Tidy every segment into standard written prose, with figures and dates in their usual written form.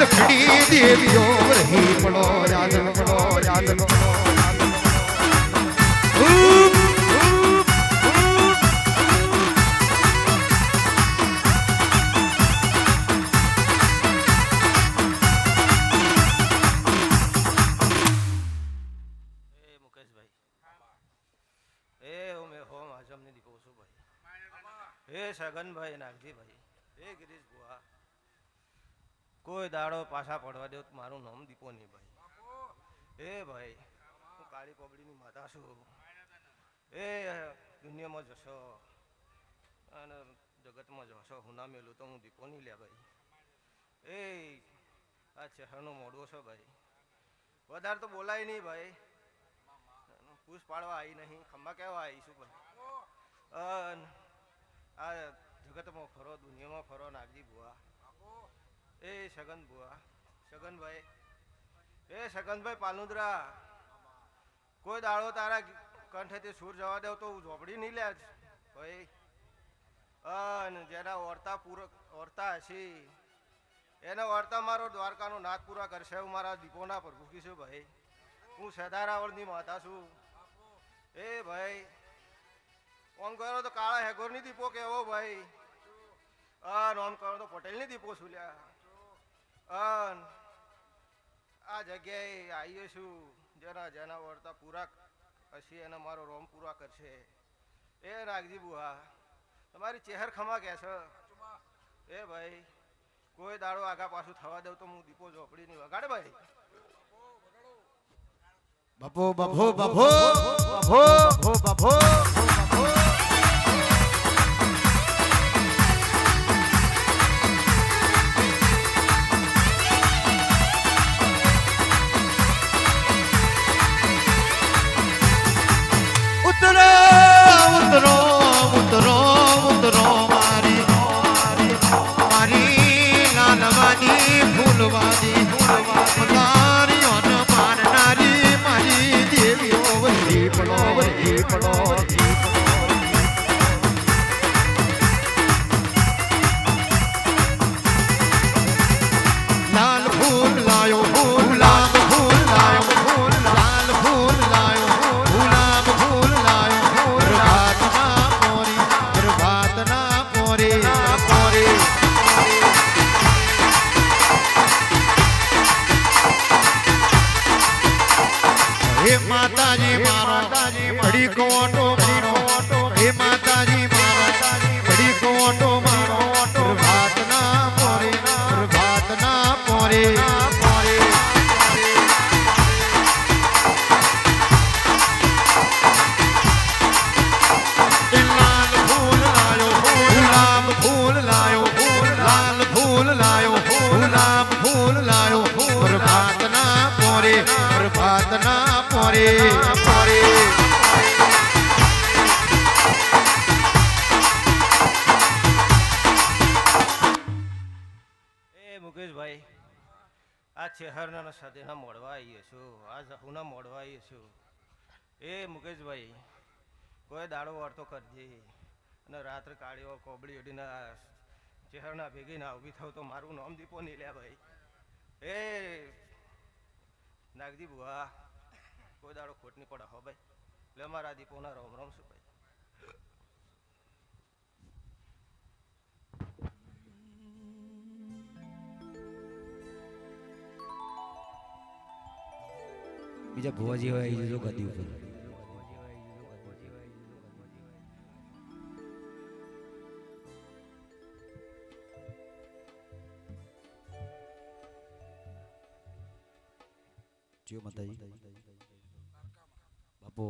લખડી દેવીઓ રહી પડો યાદ પડો યાદ પડો સગનભાઈ નાગજીભાઈ એ ગિરીશ બુઆ કોઈ દાડો પાછા પડવા દો મારું નામ દીપો નહીં ભાઈ એ ભાઈ હું કાળી કોબડીની માતા છું એ દુનિયામાં જશો અને જગતમાં જશો હું ના મેલું તો હું દીપો નહીં લે ભાઈ એ આ શહેરનો મોડો છો ભાઈ વધારે તો બોલાય નહીં ભાઈ પૂછ પાડવા આવી નહીં ખંભા કહેવા આવીશું ભાઈ આ જગતમાં ફરો દુનિયામાં ફરો નાગજી બુઆ એ સગન બુઆ સગનભાઈ એ સગનભાઈ પાલુંદરા કોઈ દાડો તારા કંઠેથી સૂર જવા દેવ તો હું ઝોપડી નહીં લે ભાઈ જેના ઓરતા હશે એના ઓરતા મારો દ્વારકાનો નાથ પૂરા કરશે હું મારા દીપોના પ્રભુ કીશું ભાઈ હું સદારાવળની માતા છું એ ભાઈ ઓમ કરો તો કાળા હેગોરની દીપો કેવો ભાઈ ઓમ કરો તો પટેલની દીપો છું લ્યા આ જગ્યાએ આવીએ છું જેના વર્તા પૂરા હશે એને મારો રોમ પૂરા કરશે એ નાગજી બુઆ તમારી ચહેર ખમા કે છે એ ભાઈ કોઈ દાડો આગા પાછું થવા દઉં તો હું દીપો ઝોપડી નહીં વગાડે ભાઈ બભો બભો બભો બભો બભો બભો ઉતરો ઉતરો ઉતરો ઉતરો મારી મારી નાનવાની ફૂલવાદી ફૂલવાદી મારનારી મારી દેવીઓ વહી પડો લાલ ફૂલ લાયો ગુલાબ ફૂલ લાયો ફૂલ લાલ ફૂલ લાયો ગુલાબ ફૂલ લાયો પ્રભાતના પોરી પોરી હે માતાજી મારો બડી કોટો મારો હે માતાજી મારો બડી કોટો મારો પ્રભાતના પોરી પોરી લાલ ફૂલ લાયો ગુલાબ ફૂલ લાયો લાલ ફૂલ લાયો ગુલાબ ફૂલ લાયો પ્રભાતના પોરે પોરે મુકેશભાઈ આ શહેરના સાથેના મોડવા આવીએ છું આ જહુના મોડવા આવીએ છું એ મુકેશભાઈ કોઈ દાડો વાર્તો કરજે અને રાત્રે કાળીઓ કોબડી ઓડીના શહેરના ભેગી ના ઊભી થવું તો મારું નામ દીપો નહીં લે ભાઈ એ નાગજી બુઆ કોઈ દાડો ખોટ નહીં પડે હો ભાઈ એટલે મારા દીપોના રોમ રોમ છું ભાઈ બીજા ભુવાજી હોય એ જો ગદી ઉપર જીઓ માતાજી બાપો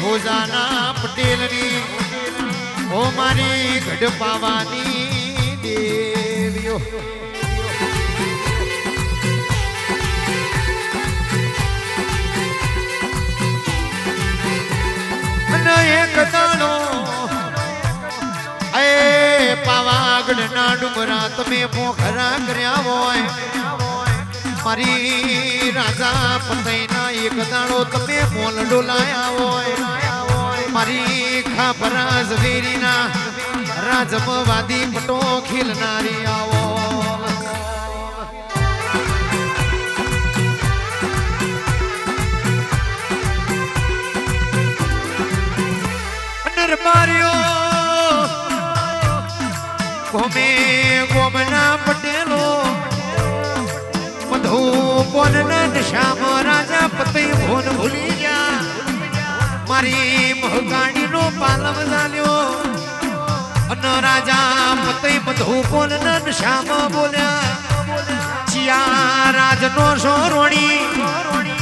હોજાના પટેલની ઓ મારી ગઢ પાવાની દેવીઓ ડુંગરા તમે મોખરા કર્યા હોય મારી રાજા પતઈના એક દાડો તમે મોલ ડોલાયા હોય મારી ખાબરા ઝવેરીના રાજમવાદી પટો ખીલનારી આવો દરબારીઓ ગોમે ગોમના પટેલો બધો કોનના શ્યામ રાજા પતિ ભૂન ભૂલી ગયા મારી મહકાડીનો પાલવ ચાલ્યો અને રાજા પતિ બધો કોનના શ્યામ બોલ્યા ચિયા રાજનો સોરોણી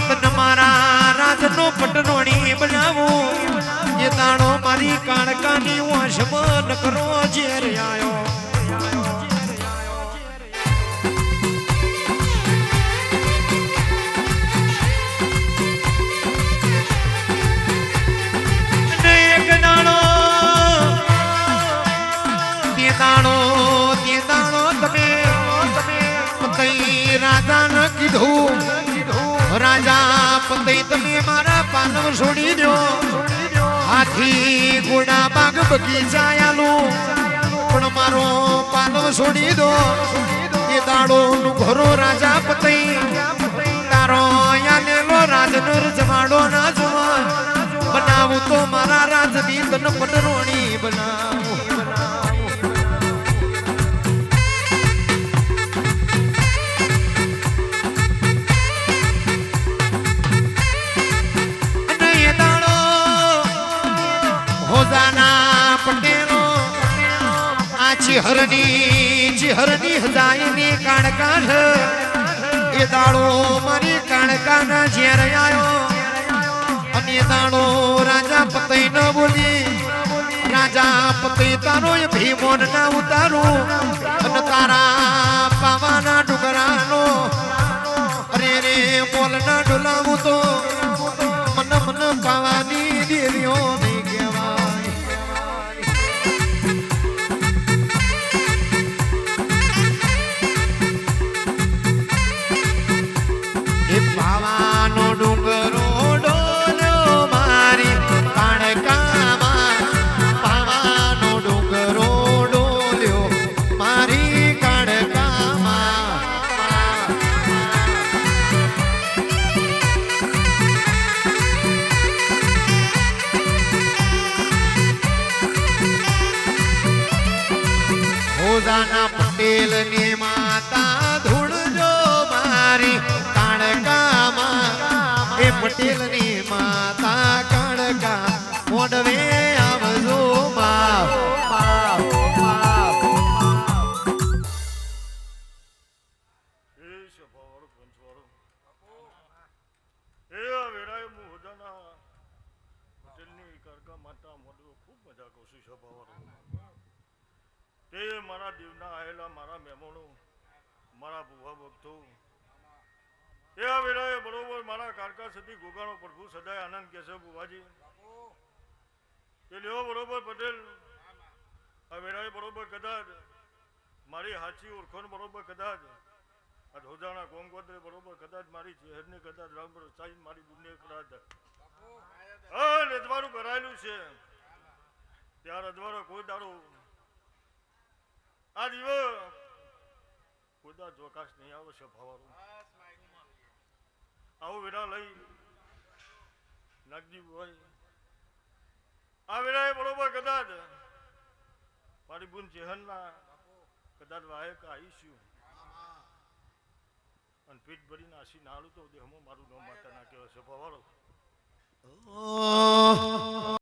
તન મારા રાજનો પટરોણી બનાવું એ દાણો મારી કાણકાની વાશમાં કરો ઝેર આયો એક દાણો તે દાણો તમે પતઈ રાજાને કીધું રાજા પતઈ તમે મારા પાનવ છોડી દો હાથી ઘોડા બાગ બગીચા આલું પણ મારો પાલવ છોડી દો એ દાડો નું ઘરો રાજા પતઈ તારો યાનેલો રાજનર જમાડો ના જવા બનાવું તો મારા રાજની તન પટરોણી બનાવું પટેલો આ ચિહરની હજાયની કાણકાઠ એ દાડો મારી કાણકાના ઝેર આયો અને એ દાડો રાજા પતઈ ન બોલી રાજા પતઈ તારો એ ભીમોન ના ઉતારું અને તારા પાવાના ડુંગરાનો અરે રે મોલ ના ડોલાવું તો મન પાવાની દેવીઓ નહીં કહેવાય પાવાનો ડુંગરો ડોલ્યો મારી કાણકામાં પાવાનો ડુંગરો ડોલ્યો મારી કાણકામાં હોજાના પટેલની માતા ધૂળજો મારી એ પટેલની માતા કાણકા મોડવે આવજો માં મારા દીવના આયેલા મારા મહેમાનો મારા ભૂવા ભક્તો એ આ વેળાએ બરોબર મારા કારકા સતી ગોગાનો પ્રભુ સદાય આનંદ કે છે બુવાજી એ લેવો બરોબર પટેલ આ વેળાએ બરોબર કદાચ મારી હાચી ઓળખણ બરોબર કદાચ આ ધોજાણા કોંગોદરે બરોબર કદાચ મારી ચહેરની કદાચ રામ સાઈ મારી બુને કદાચ રજવાડું કરાયેલું છે ત્યાં રજવાડો કોઈ દાડો આ દિવસ કોઈ દાડ જોકાશ નહીં આવે છે ભાવારું આવું વેરા લઈ નાગજી ભાઈ આ વેરાએ બરોબર કદાચ મારી બુન ચેહનના કદાચ વાયક આવીશું અને પીઠ ભરીને આસી નાળું તો દેહમાં મારું નામ માતા ના કહેવાય છે ભવાળો